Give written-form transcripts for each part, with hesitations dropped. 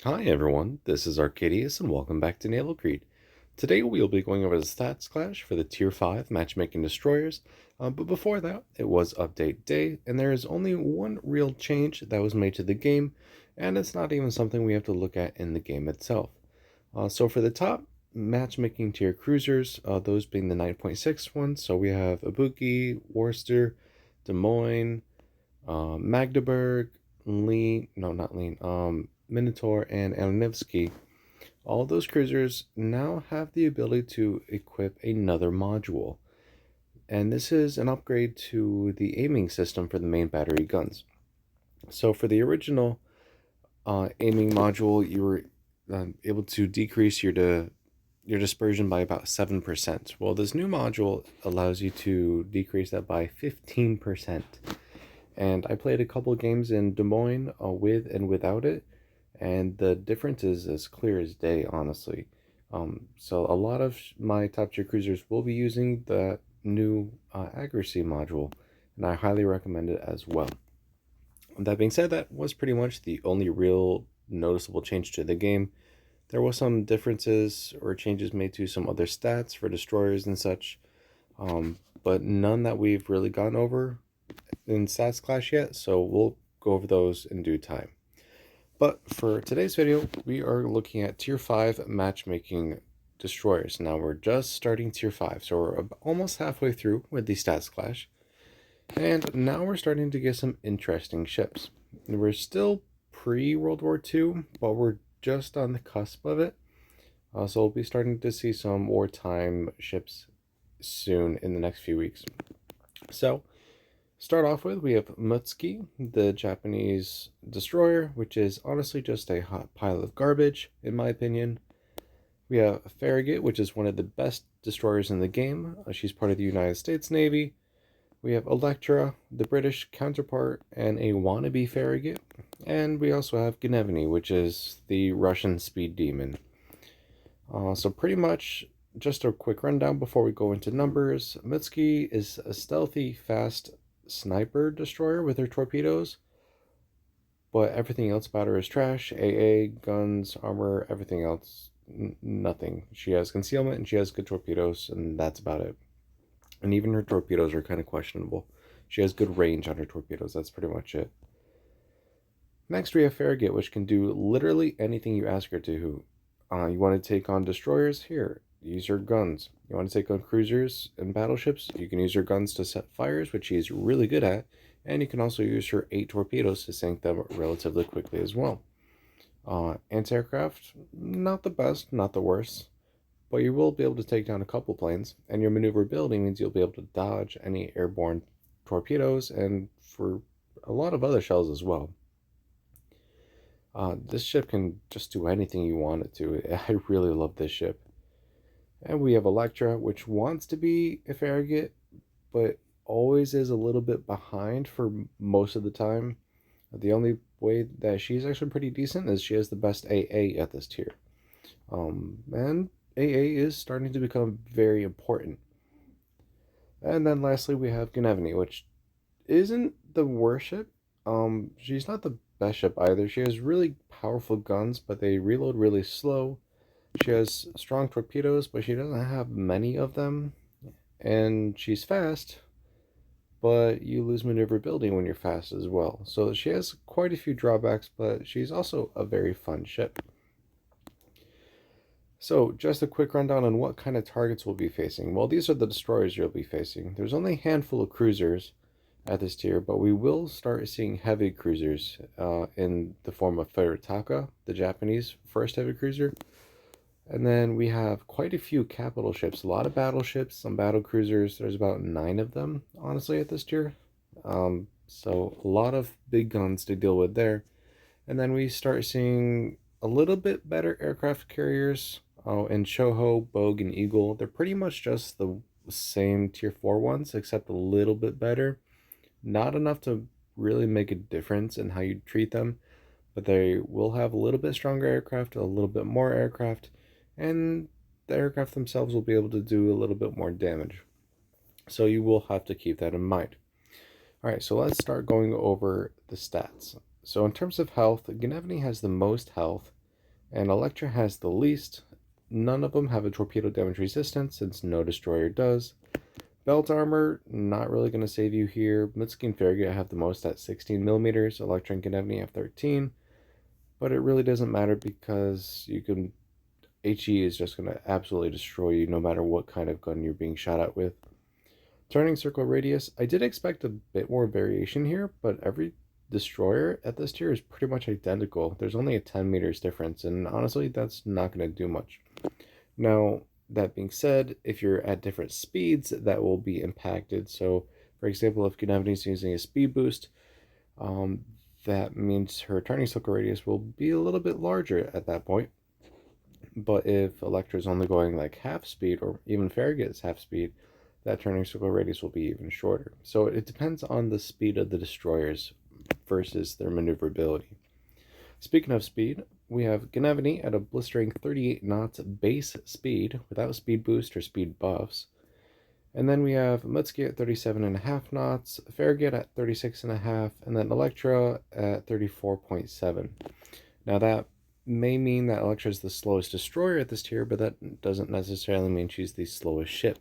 Hi everyone, this is Arcadius and welcome back to Naval Creed. Today we'll be going over the stats clash for the Tier 5 matchmaking destroyers, but before that it was update day and there is only one real change that was made to the game, and it's not even something we have to look at in the game itself. So for the top matchmaking tier cruisers, those being the 9.6 ones, so we have Ibuki, Worcester, Des Moines, Magdeburg, Lean, no, not Lean, Minotaur, and Elnivsky. All those cruisers now have the ability to equip another module, and this is an upgrade to the aiming system for the main battery guns. So for the original aiming module, you were able to decrease your dispersion by about 7%. Well, this new module allows you to decrease that by 15%. And I played a couple games in Des Moines with and without it, and the difference is as clear as day, honestly. So a lot of my top tier cruisers will be using the new accuracy module, and I highly recommend it as well. That being said, that was pretty much the only real noticeable change to the game. There was some differences or changes made to some other stats for destroyers and such, but none that we've really gone over in Stats Clash yet, so we'll go over those in due time. But for today's video, we are looking at Tier 5 matchmaking destroyers. Now we're just starting Tier 5, so we're almost halfway through with the Stats Clash. And now we're starting to get some interesting ships. We're still pre-World War II, but we're just on the cusp of it. So we'll be starting to see some wartime ships soon in the next few weeks. So start off with, we have Mutsuki, the Japanese destroyer, which is honestly just a hot pile of garbage, in my opinion. We have Farragut, which is one of the best destroyers in the game. She's part of the United States Navy. We have Electra, the British counterpart, and a wannabe Farragut. And we also have Gnevony, which is the Russian speed demon. So pretty much just a quick rundown before we go into numbers. Mitski is a stealthy, fast sniper destroyer with her torpedoes, but everything else about her is trash. AA, guns, armor, everything else, nothing. She has concealment and she has good torpedoes, and that's about it. And even her torpedoes are kind of questionable. She has good range on her torpedoes, that's pretty much it. Next, we have Farragut, which can do literally anything you ask her to. You want to take on destroyers? Here, use her guns. You want to take on cruisers and battleships? You can use her guns to set fires, which she's really good at, and you can also use her 8 torpedoes to sink them relatively quickly as well. Anti-aircraft, not the best, not the worst, but you will be able to take down a couple planes, and your maneuverability means you'll be able to dodge any airborne torpedoes and for a lot of other shells as well. This ship can just do anything you want it to. I really love this ship. And we have Electra, which wants to be a Farragut, but always is a little bit behind for most of the time. The only way that she's actually pretty decent is she has the best AA at this tier. And AA is starting to become very important. And then lastly, we have Gnevony, which isn't the worst ship. She's not the best ship either. She has really powerful guns, but they reload really slow. She has strong torpedoes, but she doesn't have many of them. And she's fast, but you lose maneuverability when you're fast as well. So she has quite a few drawbacks, but she's also a very fun ship. So just a quick rundown on what kind of targets we'll be facing. Well, these are the destroyers you'll be facing. There's only a handful of cruisers at this tier, but we will start seeing heavy cruisers in the form of Furutaka, the Japanese first heavy cruiser. And then we have quite a few capital ships, a lot of battleships, some battle cruisers. There's about 9 of them, honestly, at this tier. So a lot of big guns to deal with there. And then we start seeing a little bit better aircraft carriers. In Shoho, Bogue, and Eagle. They're pretty much just the same tier 4 ones, except a little bit better. Not enough to really make a difference in how you treat them, but they will have a little bit stronger aircraft, a little bit more aircraft, and the aircraft themselves will be able to do a little bit more damage. So you will have to keep that in mind. Alright, so let's start going over the stats. So in terms of health, Gnevony has the most health, And Electra has the least. None of them have a torpedo damage resistance since no destroyer does. Belt armor, not really going to save you here. Mitski and Farragut have the most at 16 millimeters. Electra and Gnevony have 13. But it really doesn't matter because you can HE is just going to absolutely destroy you no matter what kind of gun you're being shot at with. Turning circle radius, I did expect a bit more variation here, but every destroyer at this tier is pretty much identical. There's only a 10 meters difference, and honestly, that's not going to do much. Now, that being said, if you're at different speeds, that will be impacted. So, for example, if Gennady is using a speed boost, that means her turning circle radius will be a little bit larger at that point. But if Elektra is only going like half speed, or even Farragut is half speed, that turning circle radius will be even shorter. So it depends on the speed of the destroyers versus their maneuverability. Speaking of speed, we have Gnevony at a blistering 38 knots base speed without speed boost or speed buffs. And then we have Mitski at 37.5 knots, Farragut at 36.5, and then Electra at 34.7. Now that may mean that Electra is the slowest destroyer at this tier, but that doesn't necessarily mean she's the slowest ship.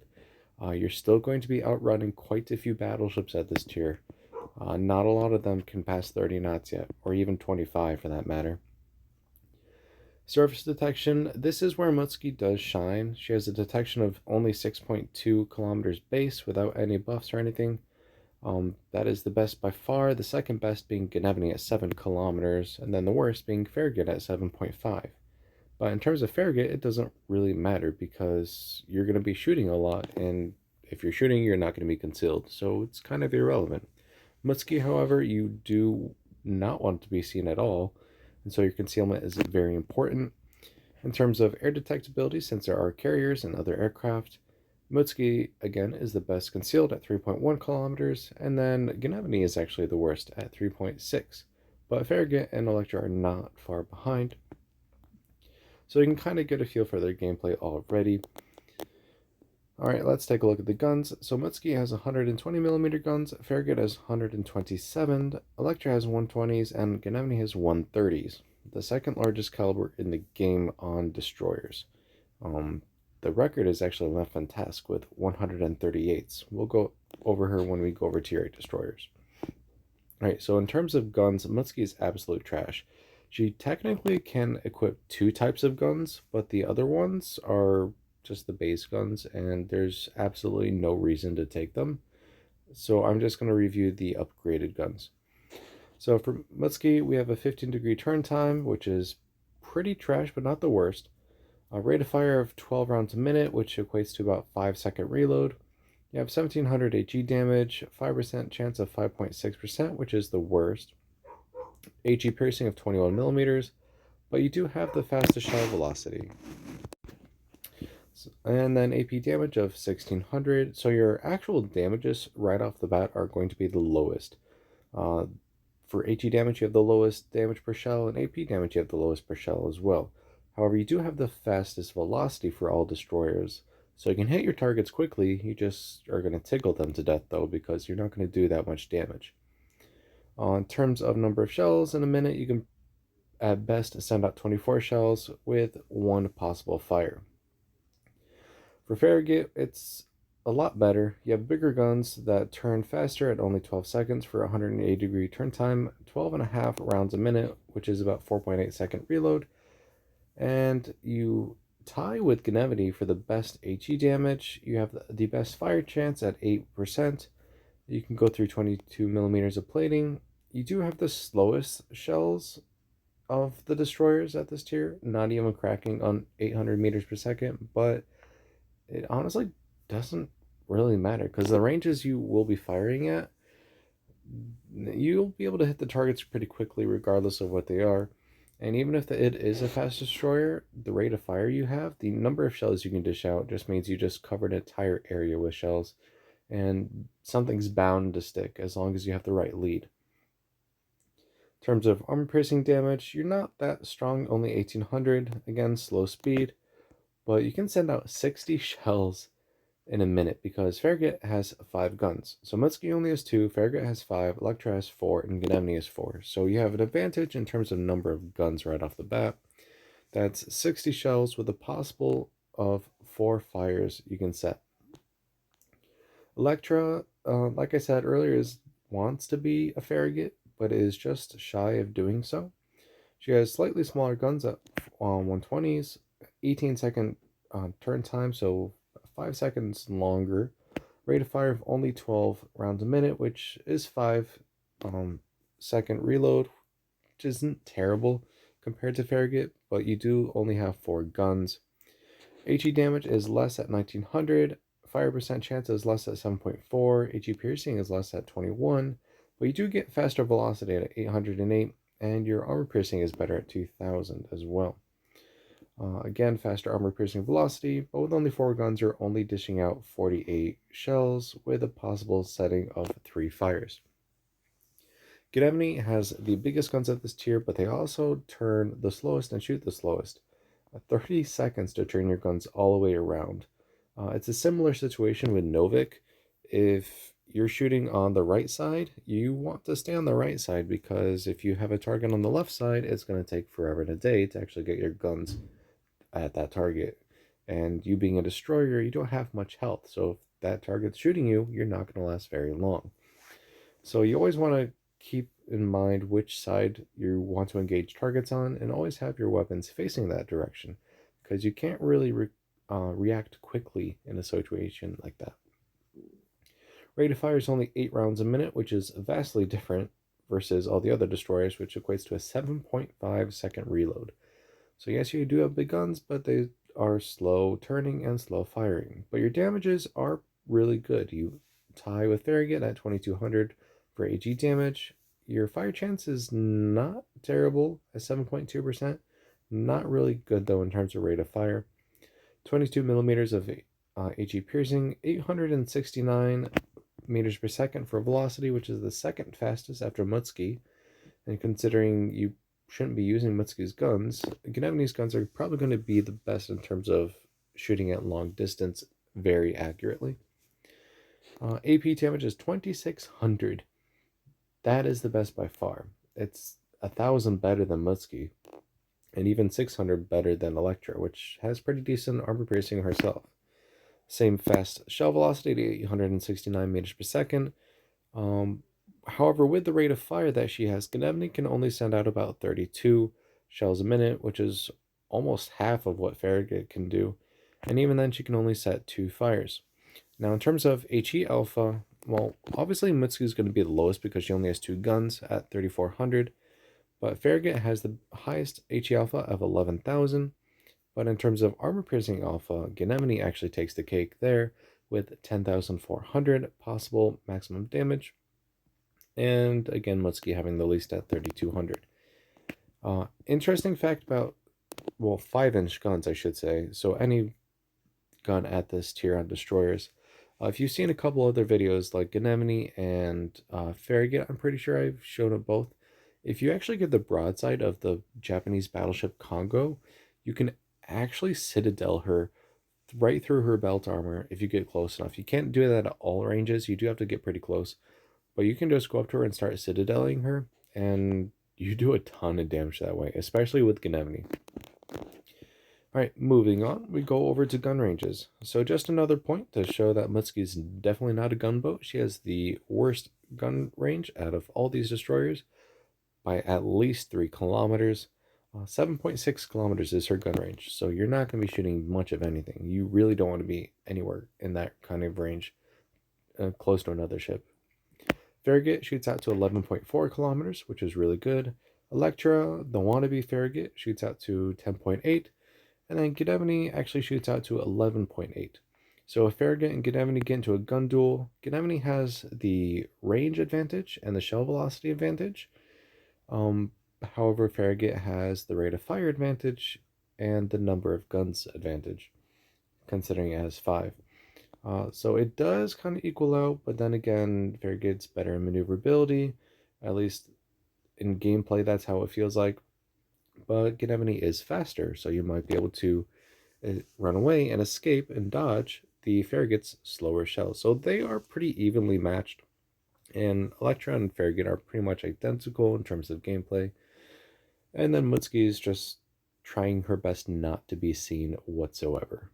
You're still going to be outrunning quite a few battleships at this tier. Not a lot of them can pass 30 knots yet, or even 25 for that matter. Surface detection, this is where Mutsuki does shine. She has a detection of only 6.2 kilometers base without any buffs or anything. That is the best by far, the second best being Gennady at 7 kilometers, and then the worst being Farragut at 7.5. But in terms of Farragut, it doesn't really matter because you're going to be shooting a lot, and if you're shooting, you're not going to be concealed, so it's kind of irrelevant. Mitski, however, you do not want to be seen at all, and so your concealment is very important. In terms of air detectability, since there are carriers and other aircraft, Mitski, again, is the best concealed at 3.1 kilometers, and then Gnevony is actually the worst at 3.6. But Farragut and Electra are not far behind, so you can kind of get a feel for their gameplay already. Alright, let's take a look at the guns. So Mitski has 120mm guns, Farragut has 127, Electra has 120s, and Gnevony has 130s. The second largest caliber in the game on destroyers. The record is actually left fantastic with 138s. We'll go over her when we go over tier 8 destroyers. Alright, so in terms of guns, Mitski is absolute trash. She technically can equip 2 types of guns, but the other ones are just the base guns, and there's absolutely no reason to take them. So I'm just going to review the upgraded guns. So for Mitski, we have a 15-degree turn time, which is pretty trash, but not the worst. A rate of fire of 12 rounds a minute, which equates to about 5-second reload. You have 1700 HE damage, 5% chance of 5.6%, which is the worst. HE piercing of 21 millimeters, but you do have the fastest shell velocity. And then AP damage of 1600, so your actual damages right off the bat are going to be the lowest. For HE damage, you have the lowest damage per shell, and AP damage, you have the lowest per shell as well. However, you do have the fastest velocity for all destroyers, so you can hit your targets quickly. You just are going to tickle them to death, though, because you're not going to do that much damage. In terms of number of shells, in a minute, you can at best send out 24 shells with 1 possible fire. For Farragut, it's a lot better. You have bigger guns that turn faster at only 12 seconds for 180-degree turn time, 12.5 rounds a minute, which is about 4.8-second reload. And you tie with Gnevony for the best HE damage. You have the best fire chance at 8%. You can go through 22 millimeters of plating. You do have the slowest shells of the destroyers at this tier, not even cracking on 800 meters per second, but it honestly doesn't really matter because the ranges you will be firing at, you'll be able to hit the targets pretty quickly regardless of what they are. And even if it is a fast destroyer, the rate of fire you have, the number of shells you can dish out just means you just covered an entire area with shells, and something's bound to stick as long as you have the right lead. In terms of armor piercing damage, you're not that strong, only 1800, again slow speed, but you can send out 60 shells in a minute because Farragut has 5 guns. So Mitski only has 2, Farragut has 5, Electra has 4, and Gnevony has 4. So you have an advantage in terms of number of guns right off the bat. That's 60 shells with a possible of 4 fires you can set. Electra, like I said earlier, wants to be a Farragut, but is just shy of doing so. She has slightly smaller guns at 120s, 18-second turn time, so 5 seconds longer. Rate of fire of only 12 rounds a minute, which is 5 second reload, which isn't terrible compared to Farragut, but you do only have 4 guns. HE damage is less at 1900, fire percent chance is less at 7.4, HE piercing is less at 21, but you do get faster velocity at 808, and your armor piercing is better at 2000 as well. Again, faster armor piercing velocity, but with only 4 guns, you're only dishing out 48 shells with a possible setting of 3 fires. Gnevony has the biggest guns of this tier, but they also turn the slowest and shoot the slowest. 30 seconds to turn your guns all the way around. It's a similar situation with Novik. If you're shooting on the right side, you want to stay on the right side, because if you have a target on the left side, it's going to take forever and a day to actually get your guns at that target. And you being a destroyer, you don't have much health, so if that target's shooting you, you're not going to last very long. So you always want to keep in mind which side you want to engage targets on, and always have your weapons facing that direction, because you can't really react quickly in a situation like that. Rate of fire is only 8 rounds a minute, which is vastly different versus all the other destroyers, which equates to a 7.5 second reload. So yes, you do have big guns, but they are slow turning and slow firing. But your damages are really good. You tie with Farragut at 2200 for AG damage. Your fire chance is not terrible at 7.2%. Not really good though in terms of rate of fire. 22 millimeters of AG piercing, 869 meters per second for velocity, which is the second fastest after Mutski. And considering you shouldn't be using Mitski's guns, Gnevony's guns are probably going to be the best in terms of shooting at long distance very accurately. AP damage is 2600. That is the best by far. It's 1000 better than Mitski, and even 600 better than Electra, which has pretty decent armor piercing herself. Same fast shell velocity at 869 meters per second. However, with the rate of fire that she has, Gennady can only send out about 32 shells a minute, which is almost half of what Farragut can do. And even then, she can only set 2 fires. Now, in terms of HE alpha, well, obviously Mitsuki is going to be the lowest because she only has 2 guns at 3400. But Farragut has the highest HE alpha of 11,000. But in terms of armor piercing alpha, Gnevony actually takes the cake there with 10,400 possible maximum damage. And again, Mitski having the least at 3,200. Interesting fact about, well, 5-inch guns, I should say. So any gun at this tier on destroyers. If you've seen a couple other videos like Gnevony and Farragut, I'm pretty sure I've shown it both. If you actually get the broadside of the Japanese battleship Congo, you can actually citadel her right through her belt armor if you get close enough. You can't do that at all ranges. You do have to get pretty close. But you can just go up to her and start citadeling her, and you do a ton of damage that way, especially with Gnevony. Alright, moving on, we go over to gun ranges. So just another point to show that Mitsuki is definitely not a gunboat. She has the worst gun range out of all these destroyers by at least 3 kilometers. 7.6 kilometers is her gun range, so you're not going to be shooting much of anything. You really don't want to be anywhere in that kind of range close to another ship. Farragut shoots out to 11.4 kilometers, which is really good. Electra, the wannabe Farragut, shoots out to 10.8, and then Gnevony actually shoots out to 11.8. So if Farragut and Gnevony get into a gun duel, Gnevony has the range advantage and the shell velocity advantage. However, Farragut has the rate of fire advantage and the number of guns advantage, considering it has 5. So it does kind of equal out, but then again, Farragut's better in maneuverability, at least in gameplay, that's how it feels like. But Gennady is faster, so you might be able to run away and escape and dodge the Farragut's slower shells. So they are pretty evenly matched, and Electra and Farragut are pretty much identical in terms of gameplay. And then Mitski is just trying her best not to be seen whatsoever.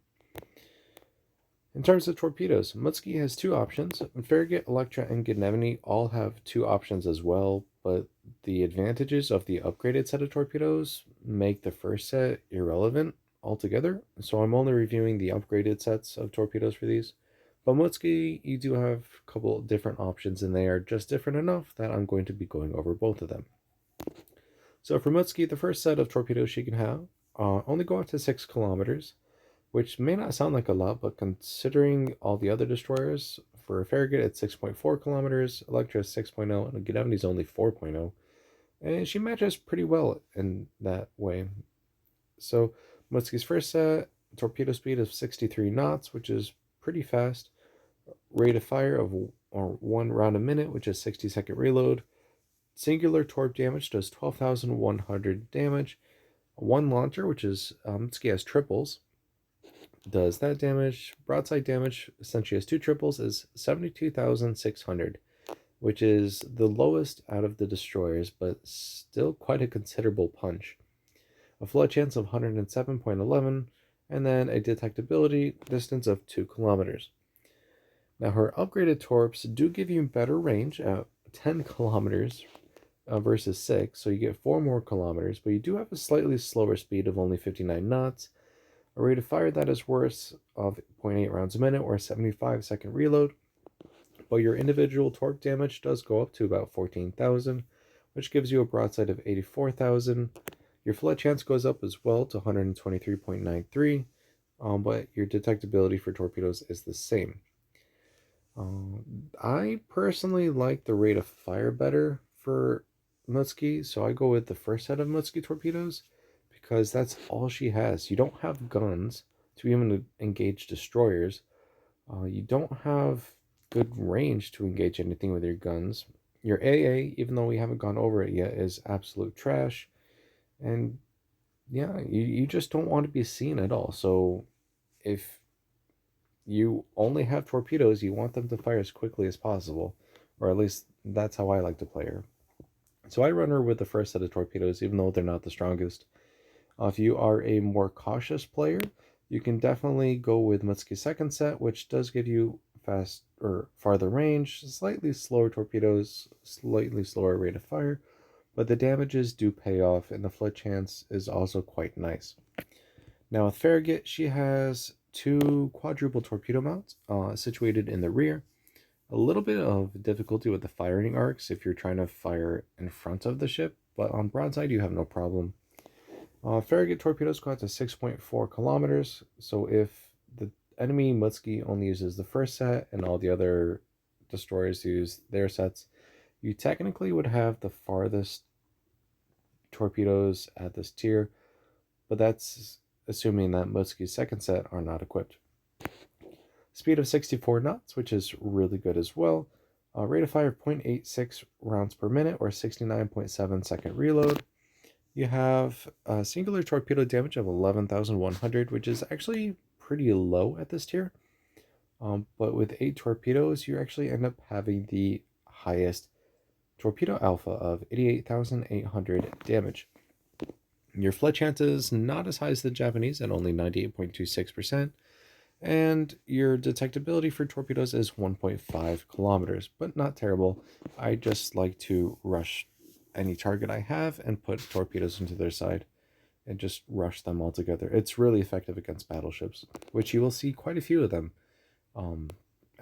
In terms of torpedoes, Mutski has two options. Farragut, Electra, and Gnevony all have two options as well, but the advantages of the upgraded set of torpedoes make the first set irrelevant altogether, so I'm only reviewing the upgraded sets of torpedoes for these. But Mutski, you do have a couple different options, and they are just different enough that I'm going to be going over both of them. So for Mutski, the first set of torpedoes she can have only go up to 6 kilometers, which may not sound like a lot, but considering all the other destroyers, for Farragut it's 6.4 kilometers, Electra is 6.0, and Gennady is only 4.0, and she matches pretty well in that way. So Mutski's first set, torpedo speed of 63 knots, which is pretty fast, rate of fire of 1 round a minute, which is 60-second reload, singular torp damage does 12,100 damage, one launcher, which is Mitski has triples, does that damage. Broadside damage, since she has two triples, is 72,600, which is the lowest out of the destroyers, but still quite a considerable punch. A flood chance of 107.11, and then a detectability distance of 2 kilometers. Now her upgraded torps do give you better range at 10 kilometers versus 6, so you get 4 more kilometers, but you do have a slightly slower speed of only 59 knots, a rate of fire that is worse of 0.8 rounds a minute or a 75-second reload, but your individual torp damage does go up to about 14,000, which gives you a broadside of 84,000. Your flood chance goes up as well to 123.93, but your detectability for torpedoes is the same. I personally like the rate of fire better for Mutski, so I go with the first set of Mutski torpedoes because that's all she has. You don't have guns to even engage destroyers. You don't have good range to engage anything with your guns. Your AA, even though we haven't gone over it yet, is absolute trash. And yeah, you just don't want to be seen at all. So if you only have torpedoes, you want them to fire as quickly as possible. Or at least that's how I like to play her. So I run her with the first set of torpedoes, even though they're not the strongest. If you are a more cautious player, you can definitely go with Mitski's second set, which does give you fast or farther range, slightly slower torpedoes, slightly slower rate of fire, but the damages do pay off, and the flood chance is also quite nice. Now with Farragut, she has two quadruple torpedo mounts situated in the rear. A little bit of difficulty with the firing arcs if you're trying to fire in front of the ship, but on broadside you have no problem. Farragut torpedoes go out to 6.4 kilometers, so if the enemy Mitski only uses the first set and all the other destroyers use their sets, you technically would have the farthest torpedoes at this tier, but that's assuming that Mitski's second set are not equipped. Speed of 64 knots, which is really good as well. Rate of fire of 0.86 rounds per minute or 69.7 second reload. You have a singular torpedo damage of 11,100, which is actually pretty low at this tier. But with 8 torpedoes, you actually end up having the highest torpedo alpha of 88,800 damage. Your flood chance is not as high as the Japanese at only 98.26%, and your detectability for torpedoes is 1.5 kilometers, but not terrible. I just like to rush any target I have and put torpedoes into their side and just rush them all together. It's really effective against battleships, which you will see quite a few of them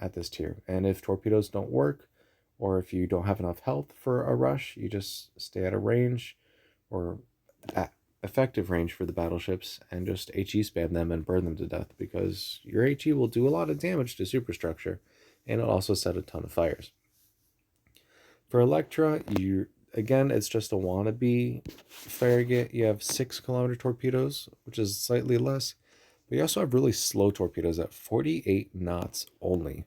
at this tier. And if torpedoes don't work, or if you don't have enough health for a rush, you just stay at a range or at effective range for the battleships and just HE spam them and burn them to death, because your HE will do a lot of damage to superstructure and it'll also set a ton of fires. For Electra, again, it's just a wannabe Farragut. You have 6 kilometer torpedoes, which is slightly less, but you also have really slow torpedoes at 48 knots only.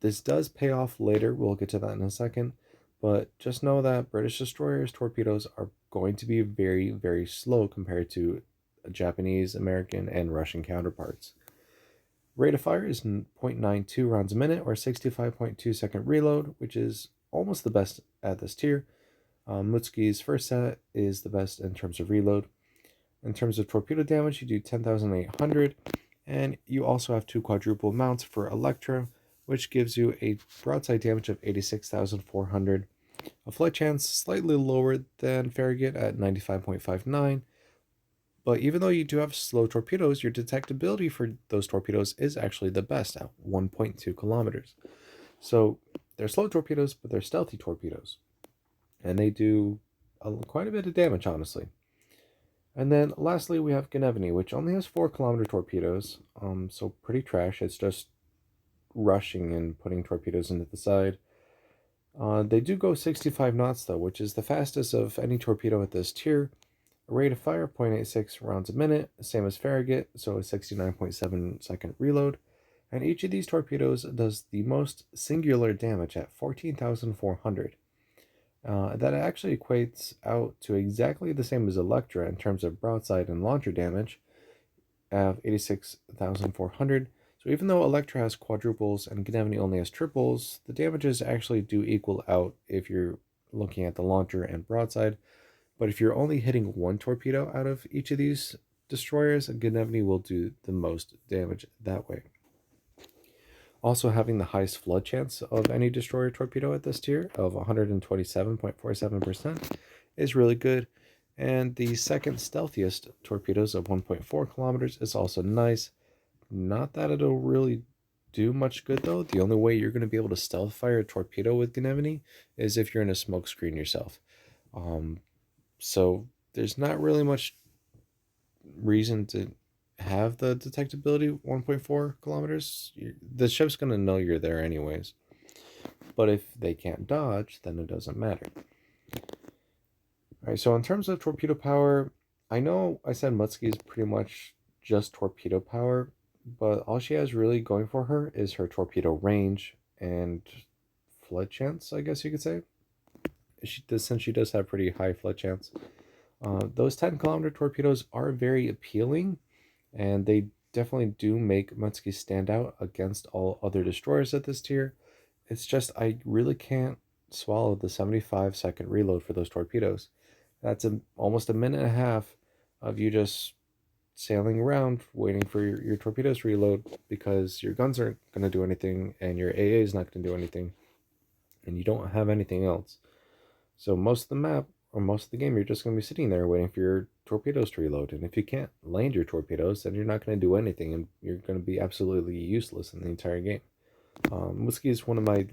This does pay off later. We'll get to that in a second, but just know that British destroyers' torpedoes are going to be very, very slow compared to Japanese, American, and Russian counterparts. Rate of fire is 0.92 rounds a minute or 65.2 second reload, which is almost the best at this tier. Mutsuki's first set is the best in terms of reload. In terms of torpedo damage, you do 10,800, and you also have 2 quadruple mounts for Electra, which gives you a broadside damage of 86,400. A flight chance slightly lower than Farragut at 95.59, but even though you do have slow torpedoes, your detectability for those torpedoes is actually the best at 1.2 kilometers. So they're slow torpedoes, but they're stealthy torpedoes, and they do quite a bit of damage, honestly. And then lastly, we have Gnevony, which only has 4 kilometer torpedoes, so pretty trash. It's just rushing and putting torpedoes into the side. They do go 65 knots though, which is the fastest of any torpedo at this tier. A rate of fire 0.86 rounds a minute, same as Farragut, so a 69.7-second reload. And each of these torpedoes does the most singular damage at 14,400. That actually equates out to exactly the same as Electra in terms of broadside and launcher damage of 86,400. So even though Electra has quadruples and Gnevony only has triples, the damages actually do equal out if you're looking at the launcher and broadside. But if you're only hitting one torpedo out of each of these destroyers, Gnevony will do the most damage that way. Also having the highest flood chance of any destroyer torpedo at this tier of 127.47% is really good. And the second stealthiest torpedoes of 1.4 kilometers is also nice. Not that it'll really do much good though. The only way you're going to be able to stealth fire a torpedo with Gnevony is if you're in a smoke screen yourself. So there's not really much reason to have the detectability 1.4 kilometers. The ship's going to know you're there anyways. But if they can't dodge, then it doesn't matter. Alright, so in terms of torpedo power, I know I said Mutsuki is pretty much just torpedo power, but all she has really going for her is her torpedo range and flood chance, I guess you could say. Since she does have pretty high flood chance. Those 10-kilometer torpedoes are very appealing, and they definitely do make Mitski stand out against all other destroyers at this tier. It's just I really can't swallow the 75-second reload for those torpedoes. That's almost a minute and a half of you just sailing around waiting for your torpedoes to reload because your guns aren't going to do anything and your AA is not going to do anything, and you don't have anything else. So most of the map, or most of the game, you're just going to be sitting there waiting for your torpedoes to reload. And if you can't land your torpedoes, then you're not going to do anything, and you're going to be absolutely useless in the entire game. Mitski is one of my,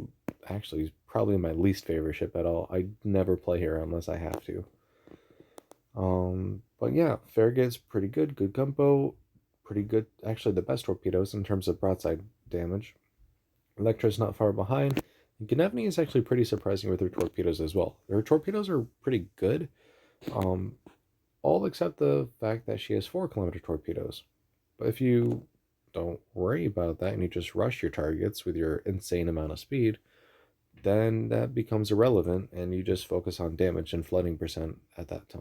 actually, probably my least favorite ship at all. I never play here unless I have to. But yeah, Farragut's pretty good gunboat, pretty good, actually the best torpedoes in terms of broadside damage. Electra's not far behind. Gnevony is actually pretty surprising with her torpedoes as well. Her torpedoes are pretty good, all except the fact that she has 4-kilometer torpedoes. But if you don't worry about that and you just rush your targets with your insane amount of speed, then that becomes irrelevant and you just focus on damage and flooding percent at that time.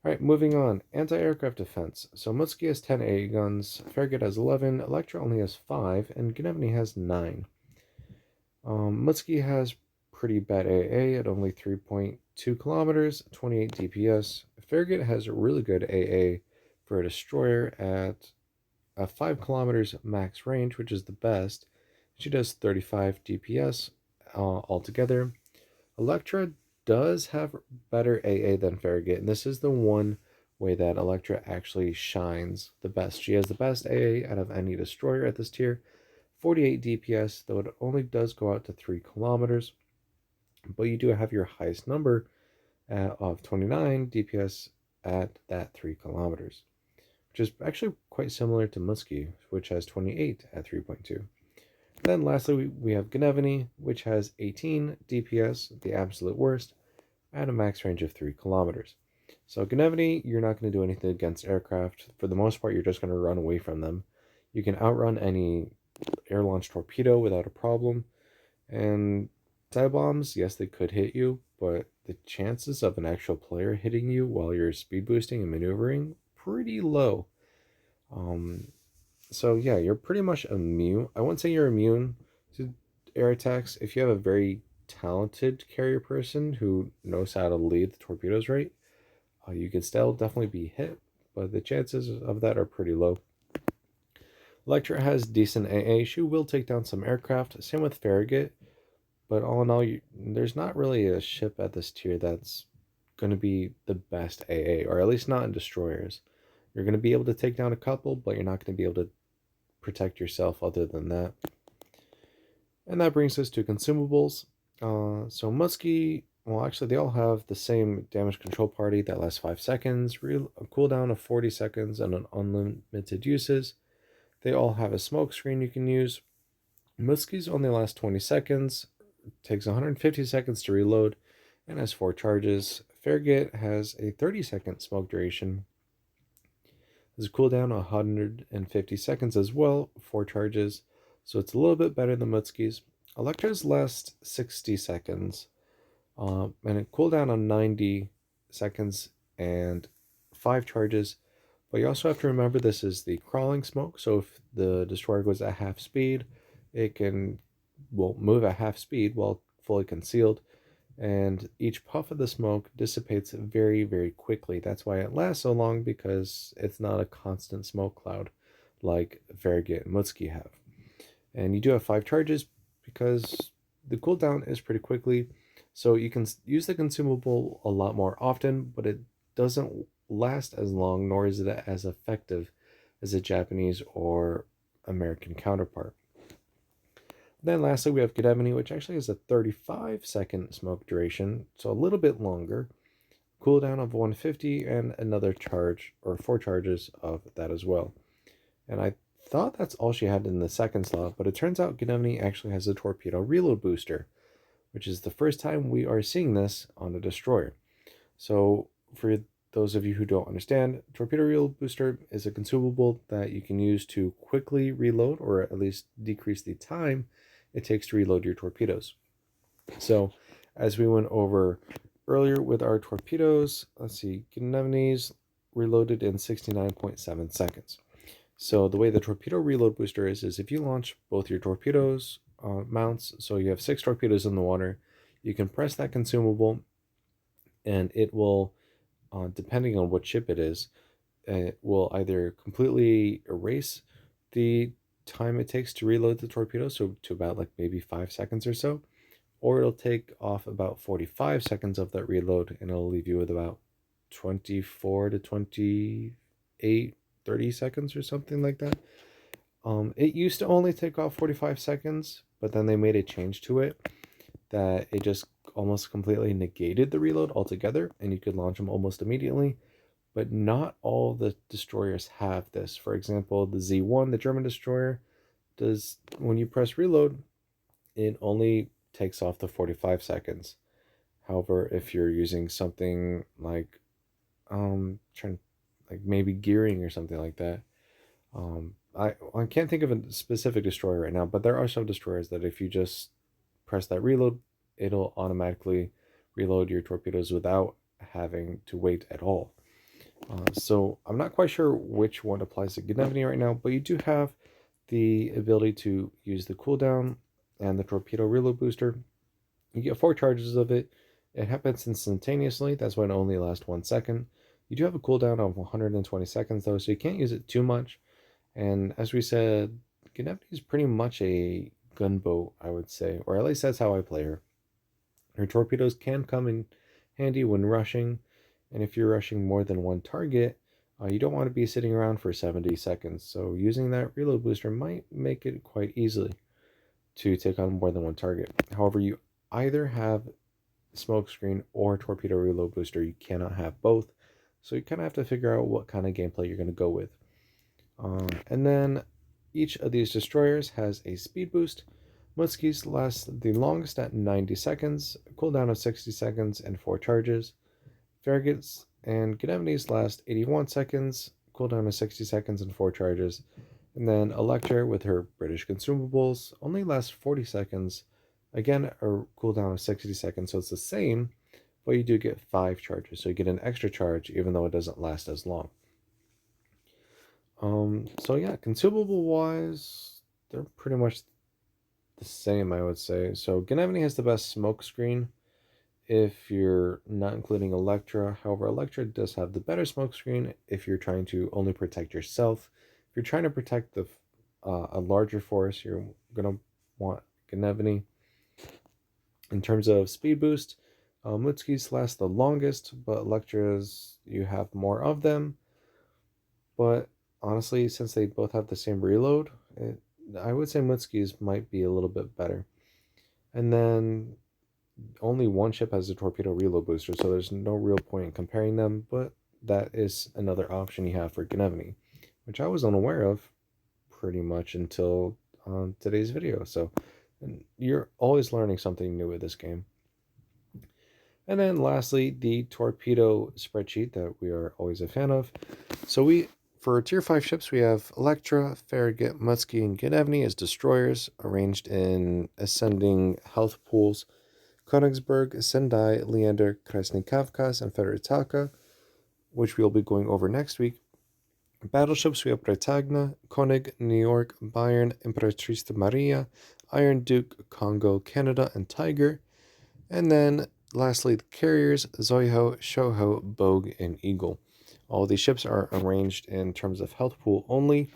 Alright, moving on. Anti-aircraft defense. So Mutsuki has 10 AA guns, Farragut has 11, Electra only has 5, and Gennady has 9. Mitski has pretty bad AA at only 3.2 kilometers, 28 DPS. Farragut has a really good AA for a destroyer at a 5 kilometers max range, which is the best. She does 35 DPS altogether. Electra does have better AA than Farragut, and this is the one way that Electra actually shines the best. She has the best AA out of any destroyer at this tier. 48 DPS, though it only does go out to 3 kilometers. But you do have your highest number of 29 DPS at that 3 kilometers, which is actually quite similar to Mitski, which has 28 at 3.2. Then lastly, we have Gnevony, which has 18 DPS, the absolute worst, at a max range of 3 kilometers. So Gnevony, you're not going to do anything against aircraft. For the most part, you're just going to run away from them. You can outrun any air-launched torpedo without a problem. And dive bombs, yes, they could hit you, but the chances of an actual player hitting you while you're speed boosting and maneuvering, pretty low. So yeah, you're pretty much immune. I wouldn't say you're immune to air attacks. If you have a very talented carrier person who knows how to lead the torpedoes right, You could still definitely be hit, but the chances of that are pretty low. Electra has decent AA. She will take down some aircraft. Same with Farragut. But all in all, there's not really a ship at this tier that's going to be the best AA, or at least not in destroyers. You're going to be able to take down a couple, but you're not going to be able to protect yourself other than that. And that brings us to consumables. So Mitski, well, actually, they all have the same damage control party that lasts 5 seconds, a cooldown of 40 seconds, and an unlimited uses. They all have a smoke screen you can use. Mitski's only lasts 20 seconds, takes 150 seconds to reload, and has 4 charges. Farragut has a 30-second smoke duration. Has a cooldown of 150 seconds as well, 4 charges, so it's a little bit better than Mutski's. Electra's lasts 60 seconds, and a cooldown on 90 seconds and 5 charges. But you also have to remember this is the crawling smoke, so if the destroyer goes at half speed, it can move at half speed while fully concealed, and each puff of the smoke dissipates very, very quickly. That's why it lasts so long, because it's not a constant smoke cloud like Farragut and Mitski have. And you do have 5 charges because the cooldown is pretty quickly, so you can use the consumable a lot more often, but it doesn't last as long, nor is it as effective as a Japanese or American counterpart. Then lastly, we have Gnevony, which actually has a 35-second smoke duration, so a little bit longer. Cooldown of 150 and another charge, or 4 charges of that as well. And I thought that's all she had in the second slot, but it turns out Gnevony actually has a torpedo reload booster, which is the first time we are seeing this on a destroyer. So for those of you who don't understand, torpedo reload booster is a consumable that you can use to quickly reload, or at least decrease the time it takes to reload your torpedoes. So as we went over earlier with our torpedoes, let's see, Gnevony's reloaded in 69.7 seconds. So the way the torpedo reload booster is if you launch both your torpedoes mounts, so you have 6 torpedoes in the water, you can press that consumable, and it will, depending on what ship it is, it will either completely erase the time it takes to reload the torpedo, so to about like maybe 5 seconds or so, or it'll take off about 45 seconds of that reload, and it'll leave you with about 24 to 28, 30 seconds or something like that. It used to only take off 45 seconds, but then they made a change to it that it just almost completely negated the reload altogether, and you could launch them almost immediately. But not all the destroyers have this. For example, the Z1, the German destroyer, does, when you press reload, it only takes off the 45 seconds. However, if you're using something like like maybe gearing or something like that, I can't think of a specific destroyer right now, but there are some destroyers that if you just press that reload, it'll automatically reload your torpedoes without having to wait at all. So I'm not quite sure which one applies to Gennady right now, but you do have the ability to use the cooldown and the torpedo reload booster. You get 4 charges of it. It happens instantaneously. That's why it only lasts 1 second. You do have a cooldown of 120 seconds though, so you can't use it too much. And as we said, Gennady is pretty much a gunboat, I would say, or at least that's how I play her. Her torpedoes can come in handy when rushing, and if you're rushing more than one target, you don't want to be sitting around for 70 seconds, so using that reload booster might make it quite easily to take on more than one target. However, you either have smokescreen or torpedo reload booster. You cannot have both, so you kind of have to figure out what kind of gameplay you're going to go with. And then each of these destroyers has a speed boost. Mitski's lasts the longest at 90 seconds, cooldown of 60 seconds, and 4 charges. Farragut's and Gnevony's last 81 seconds, cooldown of 60 seconds, and 4 charges. And then Electra, with her British consumables, only lasts 40 seconds, again a cooldown of 60 seconds, so it's the same, but you do get 5 charges, so you get an extra charge even though it doesn't last as long. So yeah, consumable wise, they're pretty much the same, I would say. So Gennady has the best smoke screen, if you're not including Elektra. However, Elektra does have the better smokescreen if you're trying to only protect yourself. If you're trying to protect a larger force, you're gonna want Gnevony. In terms of speed boost, Mutski's last the longest, but Electra's you have more of them. But honestly, since they both have the same reload, I would say Mitski's might be a little bit better. And then only one ship has a torpedo reload booster, so there's no real point in comparing them, but that is another option you have for Gnevony, which I was unaware of pretty much until today's video. So you're always learning something new with this game. And then lastly, the torpedo spreadsheet that we are always a fan of. So for tier 5 ships, we have Electra, Farragut, Mitski, and Gennady as destroyers, arranged in ascending health pools. Königsberg, Sendai, Leander, Krasny Kavkaz, and Federitaka, which we'll be going over next week. Battleships, we have Bretagna, Konig, New York, Bayern, Imperatrice Maria, Iron Duke, Congo, Canada, and Tiger. And then lastly, the carriers, Zoiho, Shoho, Bogue, and Eagle. All these ships are arranged in terms of health pool only,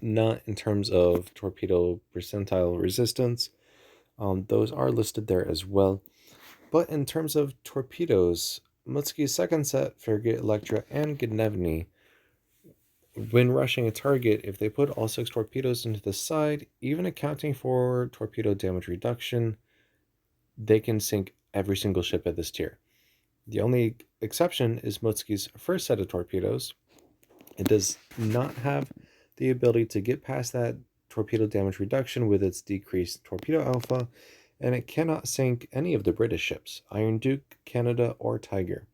not in terms of torpedo percentile resistance. Those are listed there as well. But in terms of torpedoes, Mutsuki's second set, Farragut, Electra, and Gnevony, when rushing a target, if they put all 6 torpedoes into the side, even accounting for torpedo damage reduction, they can sink every single ship at this tier. The only exception is Mutsuki's first set of torpedoes. It does not have the ability to get past that torpedo damage reduction with its decreased torpedo alpha, and it cannot sink any of the British ships, Iron Duke, Canada, or Tiger.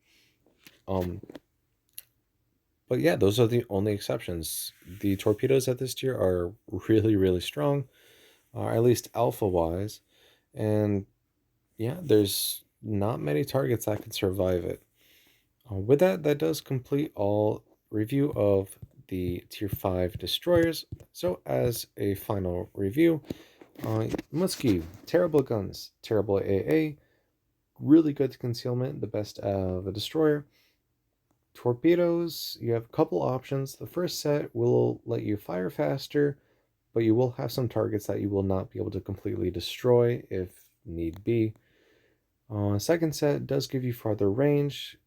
But yeah, those are the only exceptions. The torpedoes at this tier are really, really strong, at least alpha-wise, and yeah, there's not many targets that can survive it. With that, that does complete all review of the tier 5 destroyers. So as a final review, Mitski, terrible guns, terrible AA, really good concealment, the best of a destroyer. Torpedoes, you have a couple options. The first set will let you fire faster, but you will have some targets that you will not be able to completely destroy if need be. Second set does give you farther range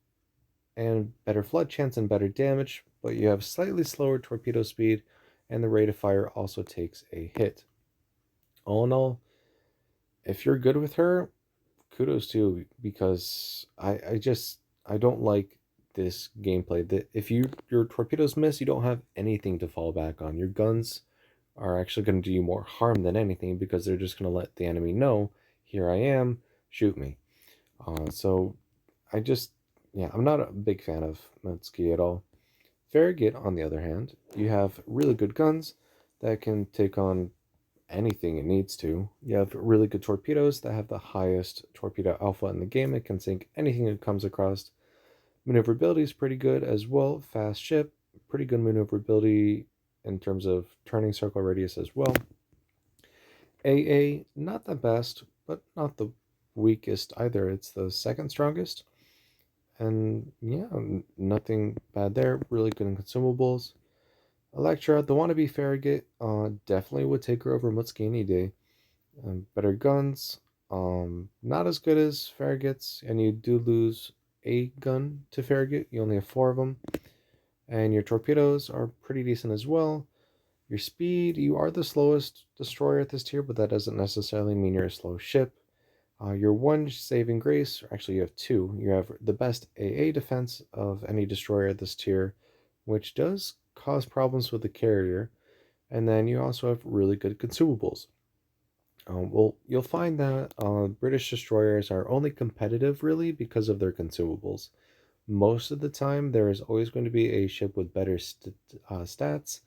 and better flood chance and better damage, but you have slightly slower torpedo speed, and the rate of fire also takes a hit. All in all, if you're good with her, kudos to you, because I don't like this gameplay. That if your torpedoes miss, you don't have anything to fall back on. Your guns are actually going to do you more harm than anything, because they're just going to let the enemy know, here I am, shoot me. So I'm not a big fan of Mitski at all. Farragut, on the other hand, you have really good guns that can take on anything it needs to. You have really good torpedoes that have the highest torpedo alpha in the game. It can sink anything it comes across. Maneuverability is pretty good as well. Fast ship, pretty good maneuverability in terms of turning circle radius as well. AA, not the best, but not the weakest either. It's the second strongest. And yeah, nothing bad there. Really good in consumables. Electra, the wannabe Farragut, definitely would take her over Mutski any day. Better guns, not as good as Farragut's, and you do lose a gun to Farragut. You only have 4 of them. And your torpedoes are pretty decent as well. Your speed, you are the slowest destroyer at this tier, but that doesn't necessarily mean you're a slow ship. Your one saving grace, or actually you have 2. You have the best AA defense of any destroyer at this tier, which does cause problems with the carrier. And then you also have really good consumables. Well, you'll find that British destroyers are only competitive really because of their consumables. Most of the time, there is always going to be a ship with better stats,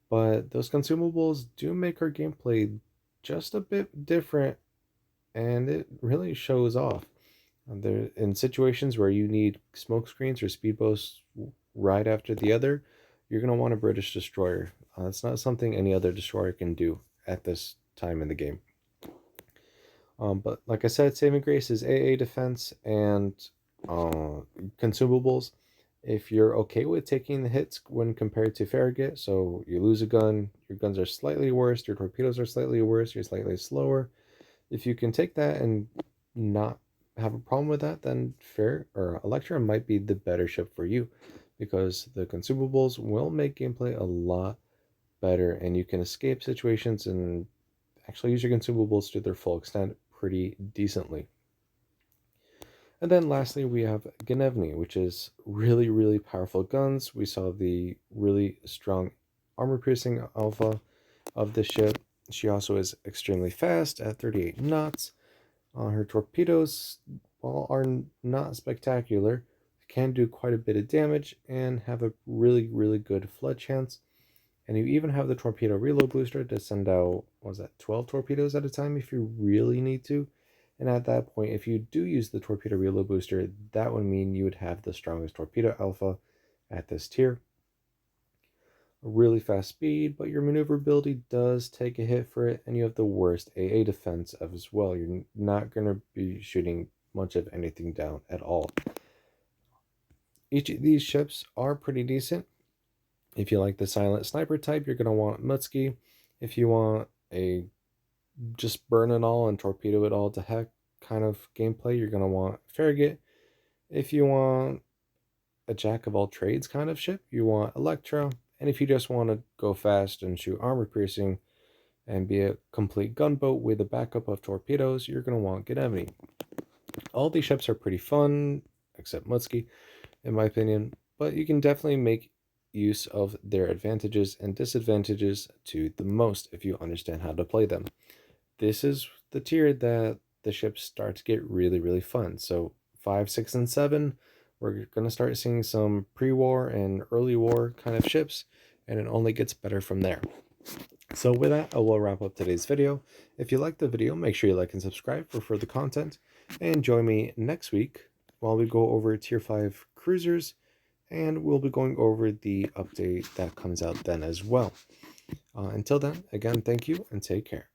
but those consumables do make our gameplay just a bit different, and it really shows off. There, in situations where you need smoke screens or speedboats right after the other, you're going to want a British destroyer. It's not something any other destroyer can do at this time in the game. But like I said, saving grace is AA defense and consumables. If you're okay with taking the hits when compared to Farragut, so you lose a gun, your guns are slightly worse, your torpedoes are slightly worse, you're slightly slower. If you can take that and not have a problem with that, then Fair or Electra might be the better ship for you, because the consumables will make gameplay a lot better, and you can escape situations and actually use your consumables to their full extent pretty decently. And then lastly, we have Gnevony, which is really, really powerful guns. We saw the really strong armor-piercing alpha of the ship. She also is extremely fast at 38 knots. Her torpedoes, while are not spectacular, can do quite a bit of damage and have a really, really good flood chance. And you even have the torpedo reload booster to send out, what was that, 12 torpedoes at a time if you really need to. And at that point, if you do use the torpedo reload booster, that would mean you would have the strongest torpedo alpha at this tier. A really fast speed, but your maneuverability does take a hit for it, and you have the worst AA defense as well. You're not going to be shooting much of anything down at all. Each of these ships are pretty decent. If you like the silent sniper type, you're going to want Mutski. If you want a just burn it all and torpedo it all to heck kind of gameplay, you're going to want Farragut. If you want a jack of all trades kind of ship, you want Electra. And if you just want to go fast and shoot armor piercing and be a complete gunboat with a backup of torpedoes, you're going to want Gnevony. All these ships are pretty fun, except Mitski, in my opinion, but you can definitely make use of their advantages and disadvantages to the most if you understand how to play them. This is the tier that the ships start to get really, really fun. So 5, 6, and 7, we're going to start seeing some pre-war and early war kind of ships, and it only gets better from there. So with that, I will wrap up today's video. If you liked the video, make sure you like and subscribe for further content, and join me next week while we go over Tier 5 cruisers, and we'll be going over the update that comes out then as well. Until then, again, thank you and take care.